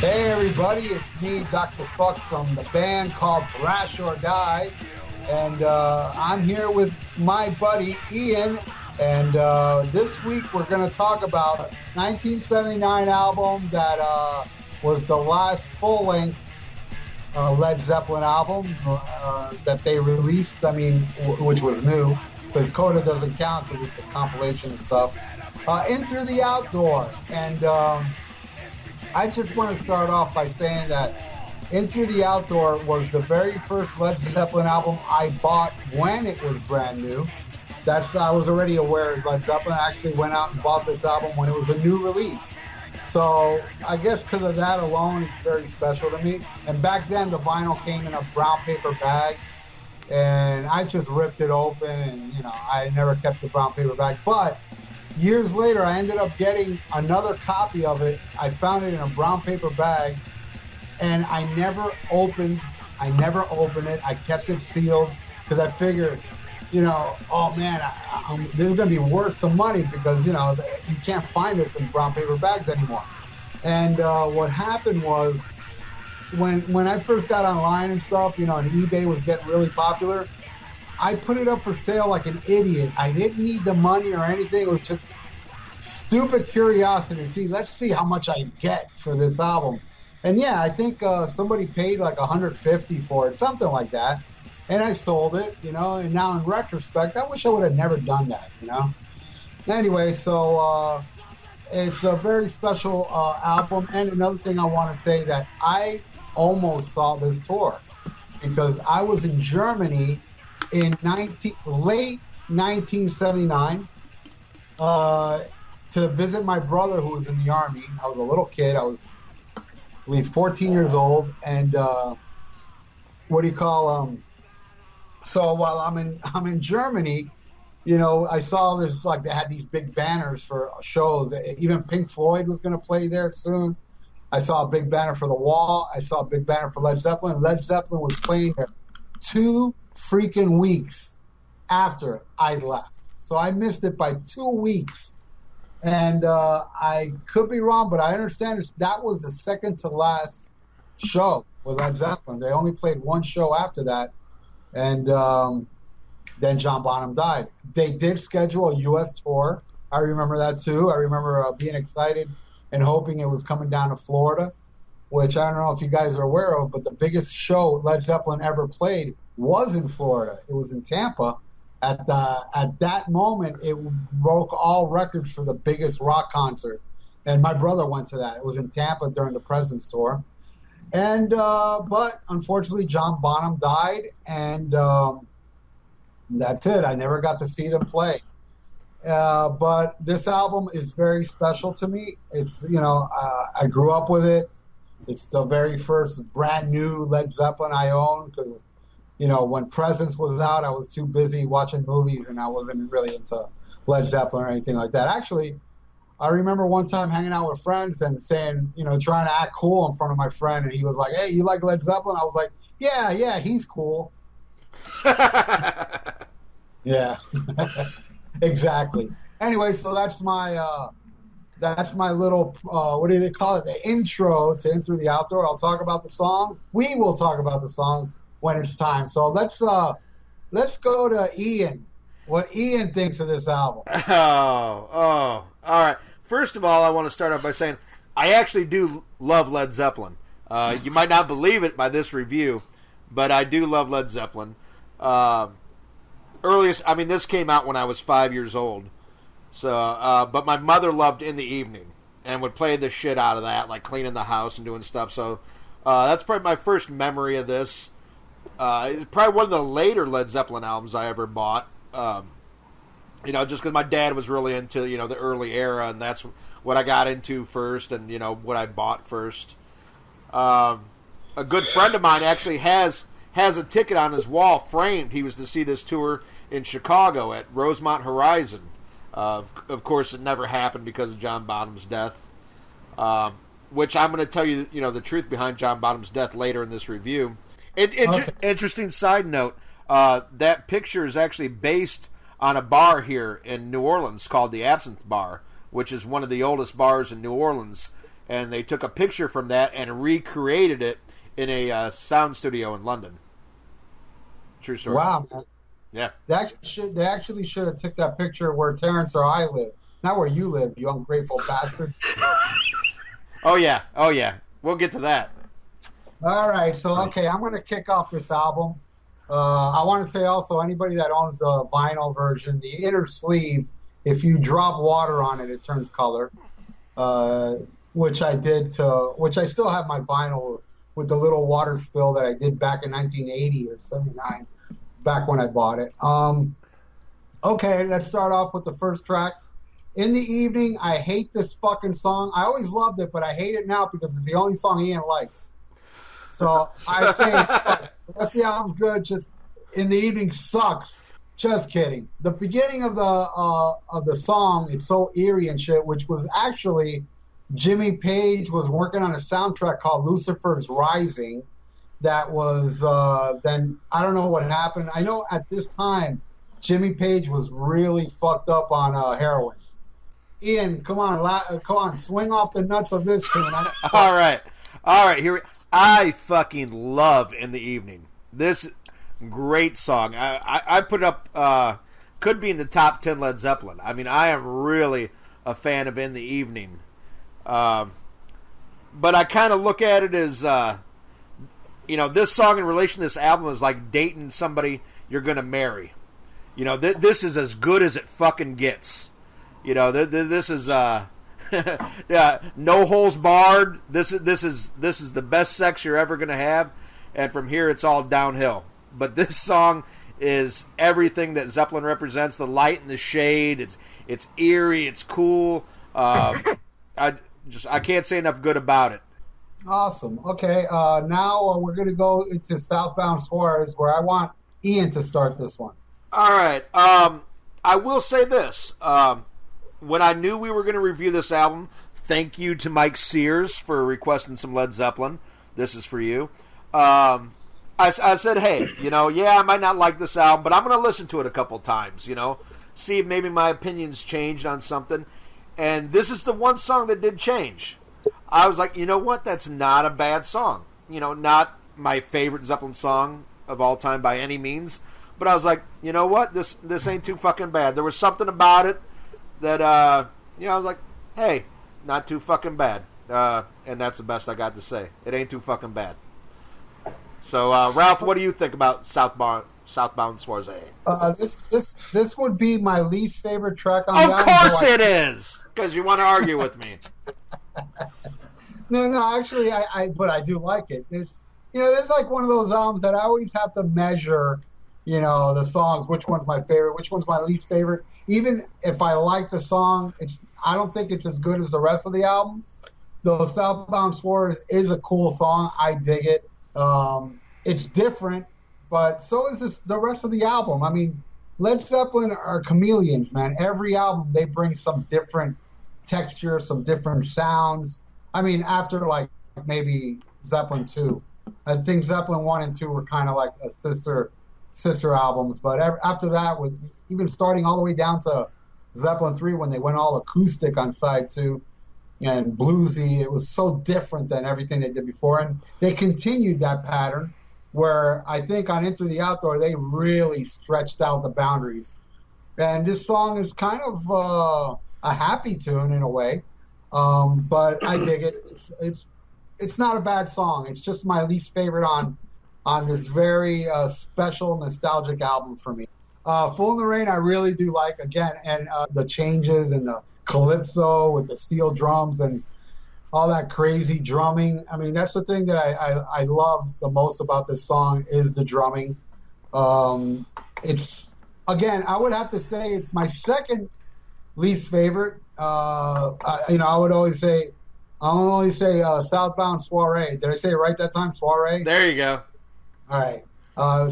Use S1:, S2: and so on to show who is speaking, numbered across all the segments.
S1: Hey everybody, it's me, Dr. Fuck, from the band called Thrash or Die, and I'm here with my buddy Ian, and this week we're going to talk about 1979 album that was the last full-length Led Zeppelin album that they released, which was new, because Coda doesn't count because it's a compilation and stuff. In Through the Outdoor, and I just want to start off by saying that In Through the Outdoor was the very first Led Zeppelin album I bought when it was brand new. I was already aware of Led Zeppelin. I actually went out and bought this album when it was a new release. So I guess because of that alone, it's very special to me. And back then, the vinyl came in a brown paper bag, and I just ripped it open, and I never kept the brown paper bag. But years later, I ended up getting another copy of it. I found it in a brown paper bag, and I never opened it. I kept it sealed because I figured, oh man, this is going to be worth some money because, you can't find this in brown paper bags anymore. And what happened was when I first got online and stuff, and eBay was getting really popular, I put it up for sale like an idiot. I didn't need the money or anything. It was just stupid curiosity. Let's see how much I get for this album. And yeah, I think somebody paid like $150 for it, something like that. And I sold it, and now in retrospect, I wish I would have never done that, Anyway, so it's a very special album. And another thing I want to say that I almost saw this tour because I was in Germany in late 1979 to visit my brother who was in the Army. I was a little kid. I was, I believe, 14 years old. And so while I'm in Germany, I saw this, like, they had these big banners for shows. Even Pink Floyd was going to play there soon. I saw a big banner for The Wall. I saw a big banner for Led Zeppelin. Led Zeppelin was playing there 2 freaking weeks after I left. So I missed it by 2 weeks. And I could be wrong, but I understand that was the second to last show with Led Zeppelin. They only played one show after that. And then John Bonham died. They did schedule a U.S. tour. I remember that too. I remember being excited and hoping it was coming down to Florida, which I don't know if you guys are aware of, but the biggest show Led Zeppelin ever played was in Florida. It was in Tampa. At that moment, it broke all records for the biggest rock concert. And my brother went to that. It was in Tampa during the President's Tour. And but unfortunately, John Bonham died, and that's it. I never got to see them play. But this album is very special to me. It's, I grew up with it. It's the very first brand new Led Zeppelin I own because, when Presence was out, I was too busy watching movies and I wasn't really into Led Zeppelin or anything like that. Actually, I remember one time hanging out with friends and saying, trying to act cool in front of my friend, and he was like, "Hey, you like Led Zeppelin?" I was like, yeah, he's cool. Yeah, exactly. Anyway, so that's my little, what do they call it? The intro to In Through the Outdoor. I'll talk about the songs. We will talk about the songs when it's time. So let's go to Ian. What Ian thinks of this album.
S2: Oh, all right. First of all, I want to start off by saying I actually do love Led Zeppelin. You might not believe it by this review, but I do love Led Zeppelin. This came out when I was 5 years old. So, but my mother loved In the Evening and would play the shit out of that, like cleaning the house and doing stuff. So, that's probably my first memory of this. It's probably one of the later Led Zeppelin albums I ever bought. Just because my dad was really into, the early era, and that's what I got into first, and, what I bought first. A good friend of mine actually has a ticket on his wall framed. He was to see this tour in Chicago at Rosemont Horizon. Of course, it never happened because of John Bonham's death, which I'm going to tell you, the truth behind John Bonham's death later in this review. Interesting side note, that picture is actually based on a bar here in New Orleans called the Absinthe Bar, which is one of the oldest bars in New Orleans. and they took a picture from that and recreated it in a sound studio in London. True story.
S1: Wow, man.
S2: Yeah.
S1: They actually should have took that picture where Terrence or I live, not where you live, you ungrateful bastard.
S2: Oh yeah. We'll get to that.
S1: All right, so okay, I'm going to kick off this album. I want to say also, anybody that owns the vinyl version, the inner sleeve, if you drop water on it, it turns color. Which I still have my vinyl with the little water spill that I did back in 1980 or 79, back when I bought it. Okay, let's start off with the first track. In the Evening, I hate this fucking song. I always loved it, but I hate it now because it's the only song Ian likes. So I say it sucks. The rest of the album's good, just In the Evening sucks. Just kidding. The beginning of the song, it's so eerie and shit, which was actually Jimmy Page was working on a soundtrack called Lucifer's Rising. That was then I don't know what happened. I know at this time Jimmy Page was really fucked up on heroin. Ian, come on, swing off the nuts of this tune.
S2: All right. Here I fucking love In the Evening. This great song. I put it up. Could be in the top 10 Led Zeppelin. I mean, I am really a fan of In the Evening. But I kind of look at it as, this song in relation to this album is like dating somebody you're going to marry. This is as good as it fucking gets. This is yeah, no holes barred. This is the best sex you're ever going to have, and from here it's all downhill. But this song is everything that Zeppelin represents: the light and the shade. It's eerie. It's cool. I can't say enough good about it.
S1: Awesome. Okay, now we're going to go into Southbound Suarez, where I want Ian to start this one.
S2: All right. I will say this. When I knew we were going to review this album, thank you to Mike Sears for requesting some Led Zeppelin. This is for you. I said, hey, I might not like this album, but I'm going to listen to it a couple times, see if maybe my opinions changed on something. And this is the one song that did change. I was like, you know what? That's not a bad song. Not my favorite Zeppelin song of all time by any means. But I was like, you know what? This ain't too fucking bad. There was something about it that, I was like, hey, not too fucking bad. And that's the best I got to say. It ain't too fucking bad. So, Ralph, what do you think about Southbound Suarez?
S1: This would be my least favorite track on the album.
S2: Of course it is! Because you want to argue with me.
S1: No, actually, but I do like it. It's like one of those albums that I always have to measure, the songs, which one's my favorite, which one's my least favorite. Even if I like the song, I don't think it's as good as the rest of the album. Though Southbound Suarez is a cool song. I dig it. It's different, but so is the rest of the album. I mean, Led Zeppelin are chameleons, man. Every album, they bring some different texture, some different sounds. I mean, after like maybe Zeppelin 2. I think Zeppelin 1 and 2 were kind of like a sister albums, but after that, with even starting all the way down to Zeppelin 3 when they went all acoustic on side 2 and bluesy, it was so different than everything they did before. And they continued that pattern where I think on Into the Outdoor, they really stretched out the boundaries. And this song is kind of a happy tune in a way, but I dig it. It's not a bad song. It's just my least favorite on this very special, nostalgic album for me. Fool in the Rain, I really do like, again, and the changes and the calypso with the steel drums and all that crazy drumming. I mean, that's the thing that I love the most about this song is the drumming. It's, again, I would have to say it's my second least favorite. I would always say, Southbound Soiree. Did I say it right that time? Soiree?
S2: There you go.
S1: All right.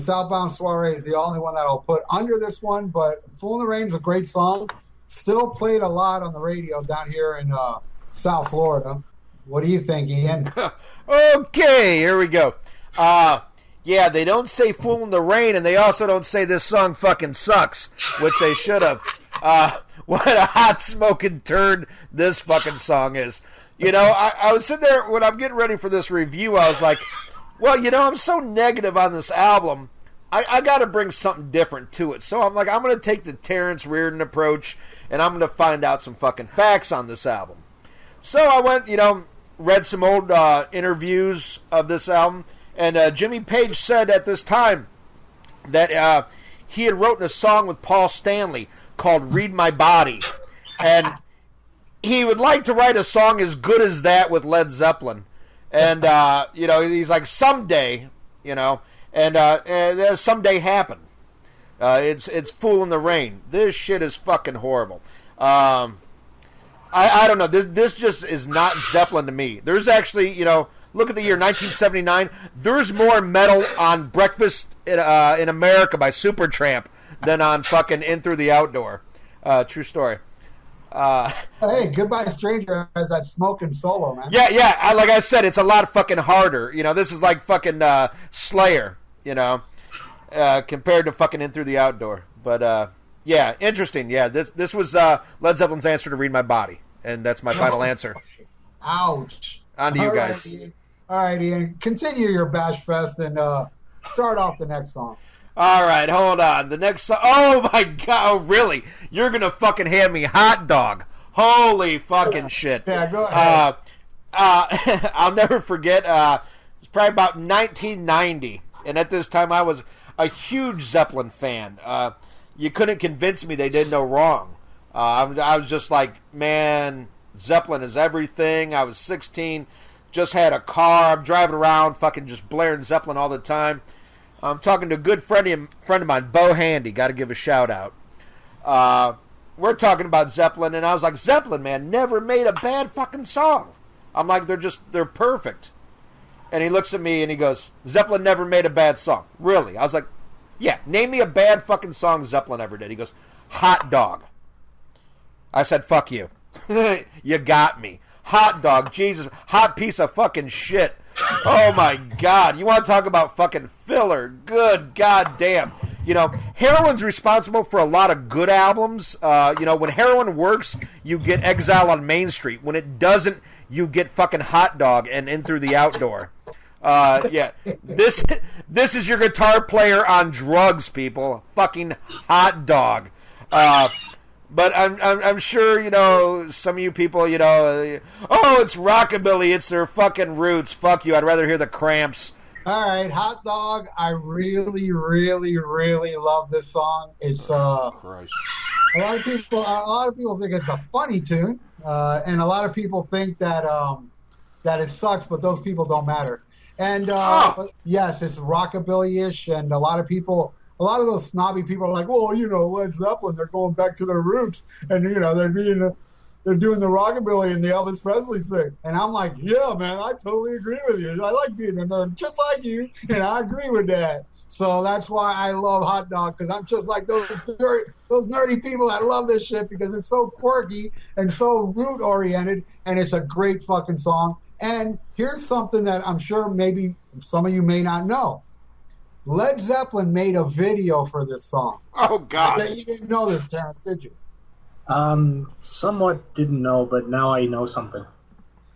S1: Southbound Soiree is the only one that I'll put under this one, but Fool in the Rain is a great song. Still played a lot on the radio down here in South Florida. What do you think, Ian?
S2: Okay, here we go. Yeah, they don't say Fool in the Rain, and they also don't say this song fucking sucks, which they should have. What a hot smoking turd this fucking song is. I was sitting there when I'm getting ready for this review. I was like, well, I'm so negative on this album. I got to bring something different to it. So I'm like, I'm going to take the Terrence Reardon approach, and I'm going to find out some fucking facts on this album. So I went, read some old interviews of this album, and Jimmy Page said at this time that he had written a song with Paul Stanley called Read My Body, and he would like to write a song as good as that with Led Zeppelin. And, he's like, someday, and someday happen. It's Fool in the Rain. This shit is fucking horrible. I don't know. This just is not Zeppelin to me. There's actually, look at the year 1979. There's more metal on Breakfast in America by Supertramp than on fucking In Through the Outdoor. True story.
S1: Hey, Goodbye Stranger has that smoking solo, man.
S2: Yeah. Like I said, it's a lot fucking harder. This is like fucking Slayer, compared to fucking In Through the Outdoor. But, yeah, interesting. Yeah, this was Led Zeppelin's answer to Read My Body, and that's my final answer.
S1: Ouch.
S2: On to you guys.
S1: All right, Ian. Continue your Bash Fest and start off the next song.
S2: All right, hold on. The next song. Oh, my God. Oh, really? You're going to fucking hand me Hot Dog. Holy fucking shit.
S1: Yeah, go ahead.
S2: I'll never forget. It was probably about 1990, and at this time I was a huge Zeppelin fan. You couldn't convince me they did no wrong. I was just like, man, Zeppelin is everything. I was 16, just had a car. I'm driving around fucking just blaring Zeppelin all the time. I'm talking to a good friend of mine, Bo Handy. Got to give a shout out. We're talking about Zeppelin, and I was like, Zeppelin, man, never made a bad fucking song. I'm like, they're perfect. And he looks at me and he goes, Zeppelin never made a bad song. Really? I was like, yeah, name me a bad fucking song Zeppelin ever did. He goes, Hot Dog. I said, fuck you. You got me. Hot Dog, Jesus. Hot piece of fucking shit. Oh, my God. You want to talk about fucking filler? Good goddamn. Heroin's responsible for a lot of good albums. When Heroin works, you get Exile on Main Street. When it doesn't, you get fucking Hot Dog and In Through the Outdoor. Yeah. This is your guitar player on drugs, people. Fucking Hot Dog. But I'm sure, some of you people, oh, it's rockabilly, it's their fucking roots. Fuck you, I'd rather hear the Cramps.
S1: All right, Hot Dog. I really, really, really love this song. It's
S2: Christ.
S1: A lot of people think it's a funny tune, and a lot of people think that it sucks, but those people don't matter. And yes, it's rockabilly-ish, and a lot of those snobby people are like, well, Led Zeppelin, they're going back to their roots, and they're doing the rockabilly and the Elvis Presley thing. And I'm like, yeah, man, I totally agree with you. I like being a nerd just like you, and I agree with that. So that's why I love Hot Dog, because I'm just like those nerdy people that love this shit because it's so quirky and so root-oriented, and it's a great fucking song. And here's something that I'm sure maybe some of you may not know. Led Zeppelin made a video for this song.
S2: Oh, God.
S1: You didn't know this, Terrence, did you?
S3: Somewhat didn't know, but now I know something.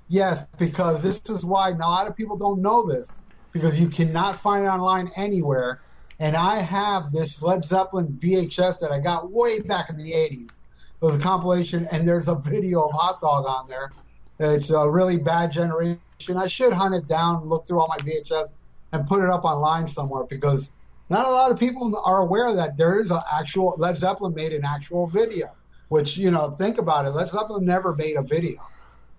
S1: Yes, because this is why a lot of people don't know this, because you cannot find it online anywhere. And I have this Led Zeppelin VHS that I got way back in the 80s. It was a compilation, and there's a video of Hot Dog on there. It's a really bad generation. I should hunt it down, look through all my VHS, and put it up online somewhere, because not a lot of people are aware that there is an actual Led Zeppelin made an actual video. Which, think about it. Led Zeppelin never made a video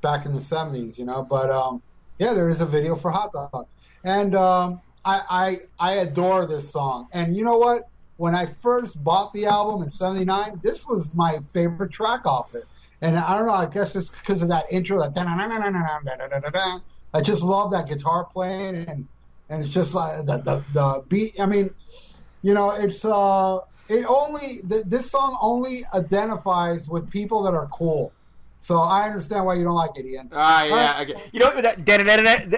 S1: back in the 70s, But, yeah, there is a video for Hot Dog. And I adore this song. And you know what? When I first bought the album in 79, this was my favorite track off it. And I don't know, I guess it's because of that intro. That I just love that guitar playing. And it's just like the beat. I mean, it's... this song only identifies with people that are cool. So I understand why you don't like it, Ian.
S2: Yeah. Okay.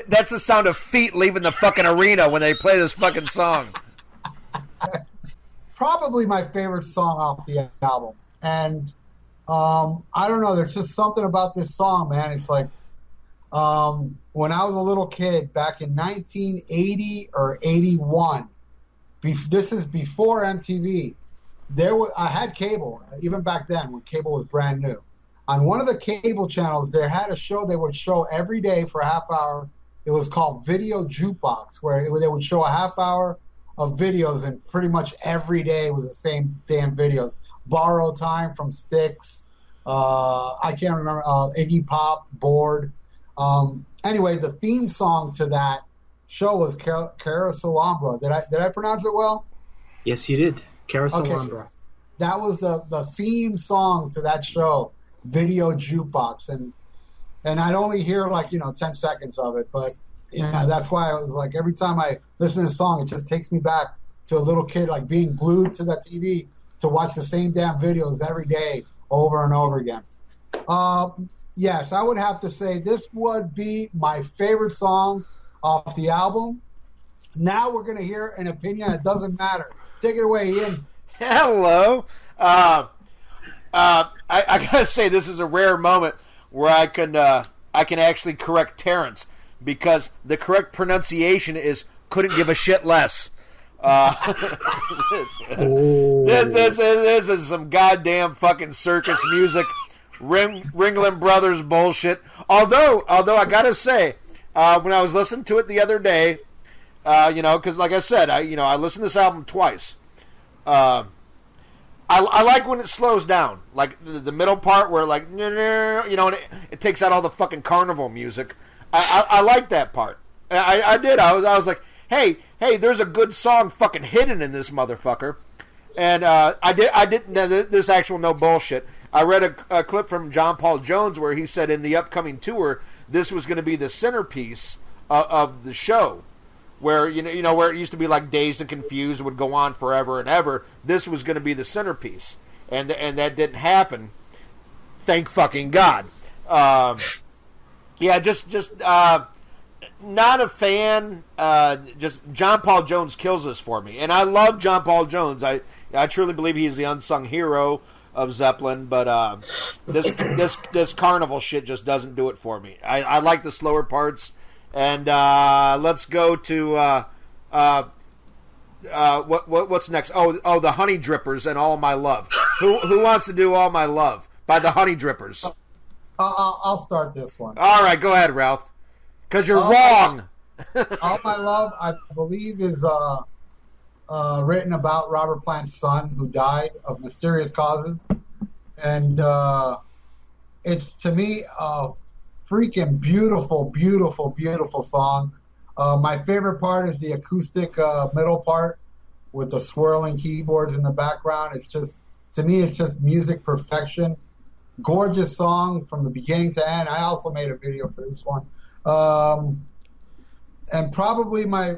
S2: That's the sound of feet leaving the fucking arena when they play this fucking song.
S1: Probably my favorite song off the album. And I don't know, there's just something about this song, man. It's like, When I was a little kid back in 1980 or 81. This is before MTV. I had cable even back then when cable was brand new. On one of the cable channels, they had a show they would show every day for a half hour. It was called Video Jukebox, where they would show a half hour of videos, and pretty much every day was the same damn videos. Borrow Time from Styx. I can't remember. Iggy Pop, Bored. Anyway, the theme song to that show was Carousel Alhambra. Did I pronounce it well?
S3: Yes, you did. Carousel
S1: Okay.
S3: Alhambra.
S1: That was the theme song to that show, Video Jukebox, and I'd only hear 10 seconds of it, but that's why I was like, every time I listen to the song, it just takes me back to a little kid, like being glued to the TV to watch the same damn videos every day over and over again. Yes, I would have to say this would be my favorite song off the album. Now we're going to hear an opinion that doesn't matter. Take it away, Ian.
S2: Hello. I gotta say, this is a rare moment where I can actually correct Terrence, because the correct pronunciation is "couldn't give a shit less." This is some goddamn fucking circus music, Ringling Brothers bullshit. Although I gotta say, when I was listening to it the other day, because like I said, I listened to this album twice. I like when it slows down, like the middle part where and it takes out all the fucking carnival music. I like that part. I did. I was like, hey, there's a good song fucking hidden in this motherfucker. And I didn't. This actual no bullshit. I read a clip from John Paul Jones where he said in the upcoming tour this was going to be the centerpiece of the show. Where where it used to be like Dazed and Confused would go on forever and ever. This was going to be the centerpiece, and that didn't happen. Thank fucking God. Just not a fan. Just John Paul Jones kills this for me, and I love John Paul Jones. I truly believe he is the unsung hero of Zeppelin, but this carnival shit just doesn't do it for me. I like the slower parts. And let's go to what's next? Oh, the Honey Drippers and All My Love. Who wants to do All My Love by the Honey Drippers?
S1: I'll start this one.
S2: All right, go ahead, Ralph. Because you're wrong.
S1: All My Love, I believe, is written about Robert Plant's son who died of mysterious causes, and it's to me freaking beautiful song. My favorite part is the acoustic middle part with the swirling keyboards in the background. To me, it's just music perfection. Gorgeous song from the beginning to end. I also made a video for this one. And probably I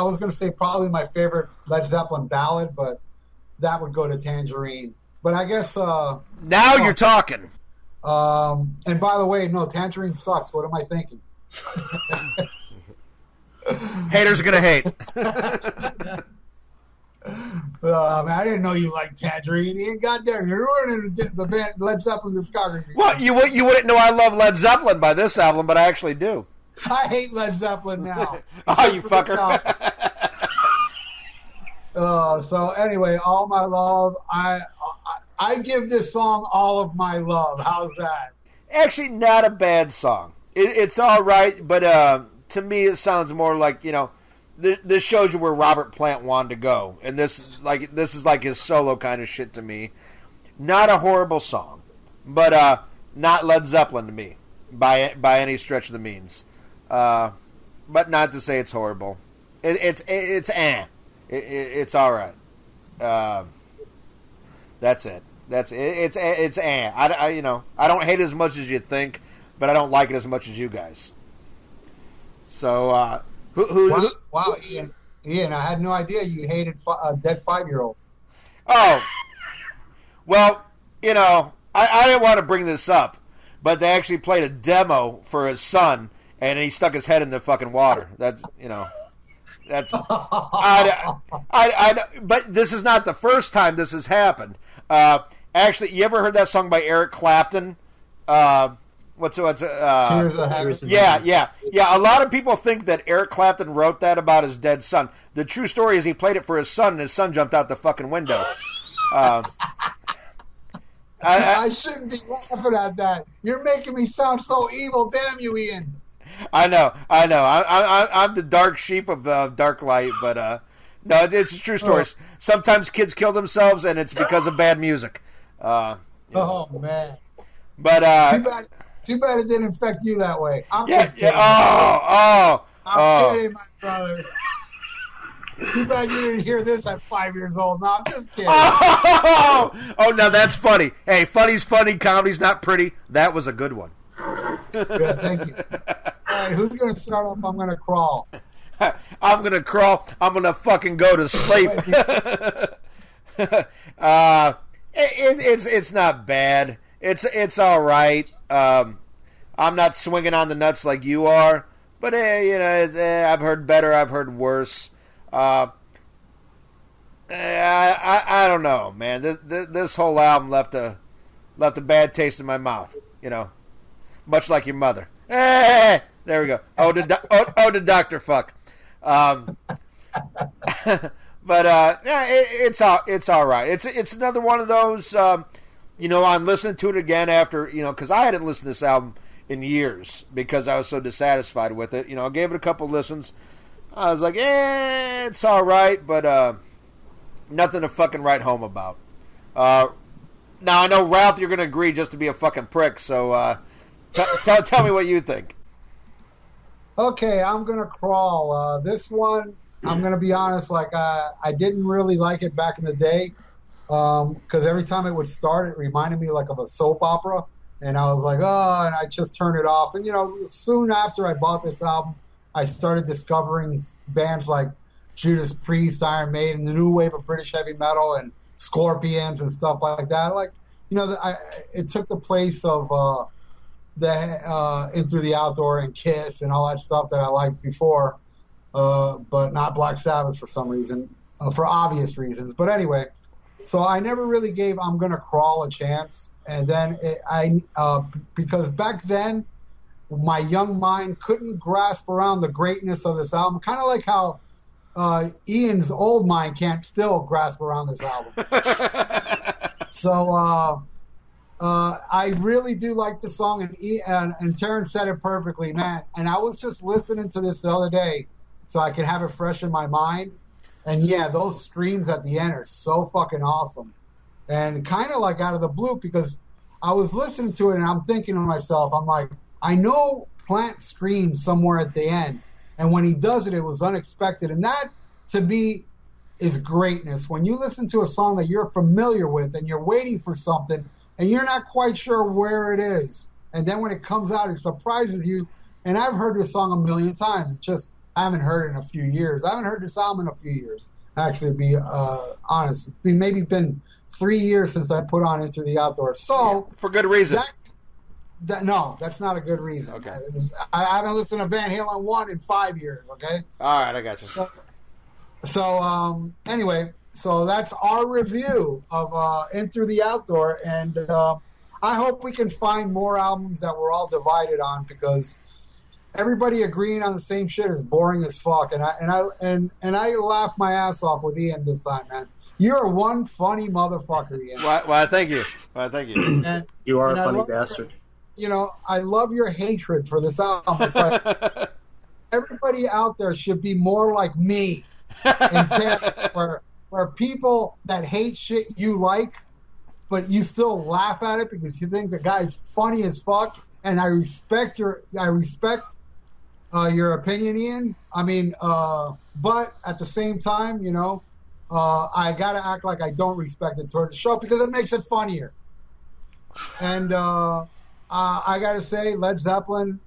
S1: was going to say probably my favorite Led Zeppelin ballad, but that would go to Tangerine. But I guess...
S2: now you're talking.
S1: And by the way, no, Tangerine sucks. What am I thinking?
S2: Haters are going to hate.
S1: I didn't know you liked Tangerine. You ain't goddamn, you're ruining the band Led Zeppelin discography.
S2: Well, you wouldn't know I love Led Zeppelin by this album, but I actually do.
S1: I hate Led Zeppelin now.
S2: Oh, you fucker.
S1: So anyway, All My Love. I give this song all of my love. How's that?
S2: Actually, not a bad song. It's all right, but to me, it sounds more like this shows you where Robert Plant wanted to go, and this is like his solo kind of shit to me. Not a horrible song, but not Led Zeppelin to me by any stretch of the means. But not to say it's horrible. It's all right. That's it. It's I don't hate it as much as you think, but I don't like it as much as you guys. So
S1: wow, Ian, I had no idea you hated dead 5-year-olds.
S2: Oh, well, I didn't want to bring this up, but they actually played a demo for his son, and he stuck his head in the fucking water. That's but this is not the first time this has happened. Actually, you ever heard that song by Eric Clapton? What's
S1: Tears of Heaven.
S2: Yeah. A lot of people think that Eric Clapton wrote that about his dead son. The true story is he played it for his son, and his son jumped out the fucking window.
S1: I shouldn't be laughing at that. You're making me sound so evil. Damn you, Ian.
S2: I know. I'm the dark sheep of Dark Light, but no, it's a true story. Sometimes kids kill themselves, and it's because of bad music.
S1: Oh man!
S2: But
S1: too bad it didn't affect you that way. I'm
S2: just
S1: kidding.
S2: I'm
S1: kidding, my brother. Too bad you didn't hear this at 5 years old. No, I'm just kidding.
S2: Oh, now that's funny. Hey, funny's funny. Comedy's not pretty. That was a good one.
S1: Good, thank you. All right, who's going to start off? I'm going to crawl.
S2: I'm going to crawl. I'm going to fucking go to sleep. It's not bad. It's all right. I'm not swinging on the nuts like you are, but I've heard better. I've heard worse. I don't know, man. This whole album left a bad taste in my mouth. Much like your mother. Hey, there we go. Oh, the Dr. Fuck. But it's all right. It's another one of those. I'm listening to it again after because I hadn't listened to this album in years because I was so dissatisfied with it. I gave it a couple listens. I was like, it's all right, but nothing to fucking write home about. Now I know Ralph, you're gonna agree just to be a fucking prick. So tell me what you think.
S1: Okay, I'm gonna crawl. This one, I'm gonna be honest. Like I didn't really like it back in the day because every time it would start, it reminded me like of a soap opera, and I was like, and I just turned it off. And soon after I bought this album, I started discovering bands like Judas Priest, Iron Maiden, the new wave of British heavy metal, and Scorpions and stuff like that. Like, it took the place of the In Through the Outdoor and Kiss and all that stuff that I liked before, but not Black Sabbath for some reason, for obvious reasons. But anyway, so I never really gave I'm Gonna Crawl a chance. And then because back then, my young mind couldn't grasp around the greatness of this album, kind of like how Ian's old mind can't still grasp around this album. So I really do like the song, and Terrence said it perfectly, man. And I was just listening to this the other day so I could have it fresh in my mind. And yeah, those screams at the end are so fucking awesome. And kind of like out of the blue, because I was listening to it and I'm thinking to myself, I'm like, I know Plant screams somewhere at the end, and when he does it, it was unexpected. And that, to me, is greatness. When you listen to a song that you're familiar with and you're waiting for something, and you're not quite sure where it is, and then when it comes out, it surprises you. And I've heard this song a million times. It's just I haven't heard it in a few years. I haven't heard this album in a few years, actually, to be honest. It's maybe been 3 years since I put on Into the Outdoor. So
S2: for good reason.
S1: No, that's not a good reason.
S2: Okay.
S1: I haven't listened to Van Halen 1 in 5 years, okay?
S2: All right, I got you.
S1: So anyway, so that's our review of In Through the Outdoor, and I hope we can find more albums that we're all divided on, because everybody agreeing on the same shit is boring as fuck, and I laughed my ass off with Ian this time, man. You're one funny motherfucker, Ian.
S2: Well, thank you. And,
S3: you are a funny bastard.
S1: I love your hatred for this album. It's like everybody out there should be more like me, where people that hate shit you like, but you still laugh at it because you think the guy's funny as fuck. And I respect your opinion, Ian. I mean, but at the same time, I gotta act like I don't respect it toward the show because it makes it funnier. And I gotta say, Led Zeppelin.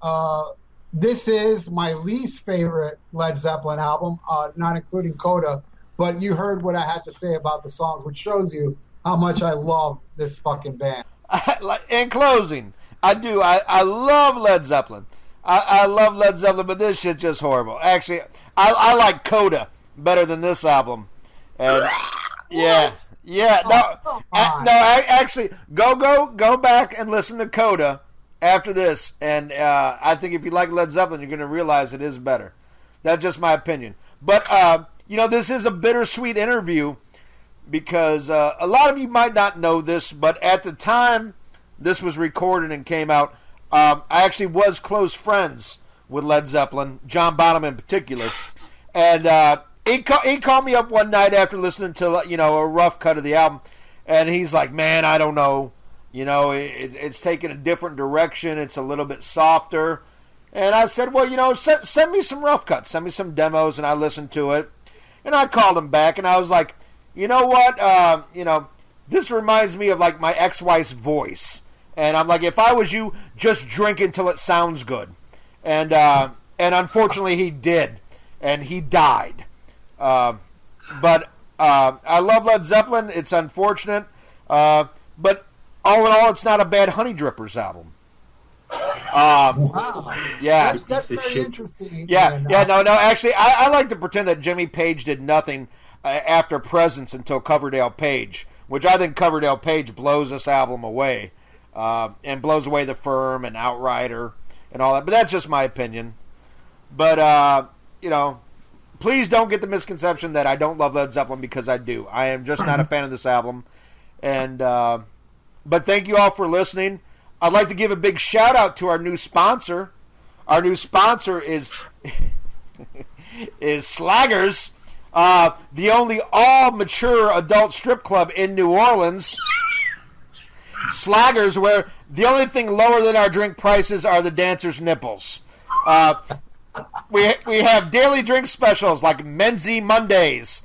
S1: This is my least favorite Led Zeppelin album, not including Coda. But you heard what I had to say about the songs, which shows you how much I love this fucking band.
S2: In closing, I do. I love Led Zeppelin. I love Led Zeppelin, but this shit's just horrible. Actually, I like Coda better than this album. And yeah. Actually, go back and listen to Coda, after this, and I think if you like Led Zeppelin, you're going to realize it is better. That's just my opinion. But, this is a bittersweet interview because a lot of you might not know this, but at the time this was recorded and came out, I actually was close friends with Led Zeppelin, John Bonham in particular. And he called me up one night after listening to, a rough cut of the album, and he's like, man, I don't know. It's taking a different direction. It's a little bit softer. And I said, well, send me some rough cuts. Send me some demos, and I listened to it. And I called him back, and I was like, you know what? This reminds me of, like, my ex-wife's voice. And I'm like, if I was you, just drink until it sounds good. And unfortunately, he did. And he died. But I love Led Zeppelin. It's unfortunate. But all in all, it's not a bad Honey Drippers album.
S1: Wow.
S2: Yeah.
S1: That's very interesting.
S2: Yeah. No. Actually, I like to pretend that Jimmy Page did nothing after Presence until Coverdale Page, which I think Coverdale Page blows this album away and blows away The Firm and Outrider and all that. But that's just my opinion. But, please don't get the misconception that I don't love Led Zeppelin, because I do. I am just not a fan of this album. And but thank you all for listening. I'd like to give a big shout out to our new sponsor. Our new sponsor is Slaggers, the only all mature adult strip club in New Orleans. Slaggers, where the only thing lower than our drink prices are the dancers' nipples. We have daily drink specials like Menzie Mondays.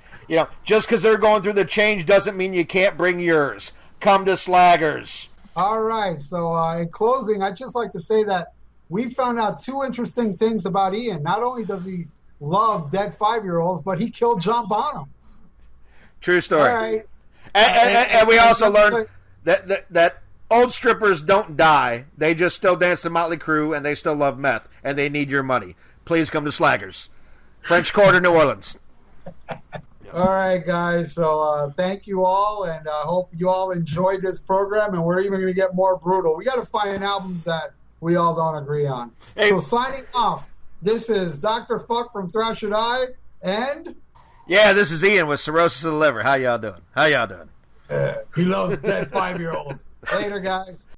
S2: Just because they're going through the change doesn't mean you can't bring yours. Come to Slaggers.
S1: All right. So in closing, I'd just like to say that we found out two interesting things about Ian. Not only does he love dead 5-year-olds, but he killed John Bonham.
S2: True story.
S1: All right.
S2: And we also learned that old strippers don't die. They just still dance to Motley Crue, and they still love meth, and they need your money. Please come to Slaggers. French Quarter, New Orleans.
S1: All right, guys. So thank you all, and I hope you all enjoyed this program, and we're even going to get more brutal. We got to find albums that we all don't agree on. Hey. So signing off, this is Dr. Fuck from Thrash or Die, and...
S2: Yeah, this is Ian with Cirrhosis of the Liver. How y'all doing?
S1: He loves dead 5-year-olds. Later, guys.